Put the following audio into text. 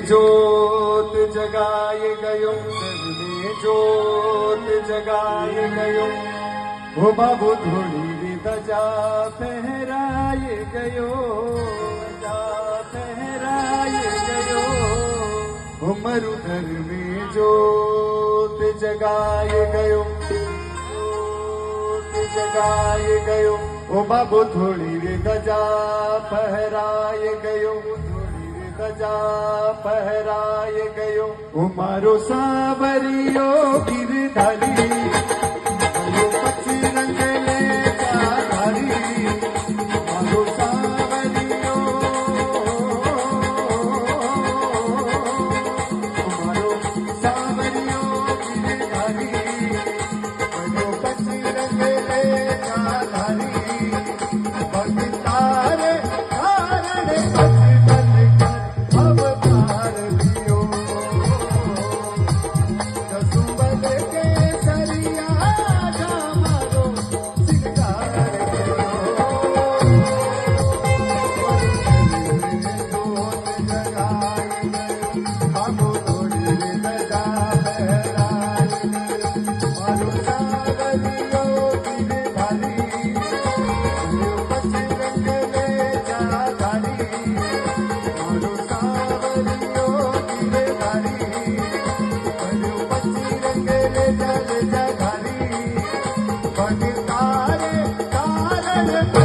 ज्योत जगाए गयो, घर में ज्योत जगाए गयो। हो बाबू धोड़ी री ध्वजा फहराए गयो, ध्वजा फहराए गयो। हो मरुधर में ज्योत जगाए गयो, ज्योत जगाए गयो। ओ बाबू थोड़ी रे ध्वजा फहराए गयो, थोड़ी रे ध्वजा फहराए गयो। ओ मारो सावरियो गिरधारी, मारो पक्षी रंग ले धारी। मारो सावरियो, मारो सावरियो गिरधारी, मारो पक्षी रंग ले धारी। तारे तारे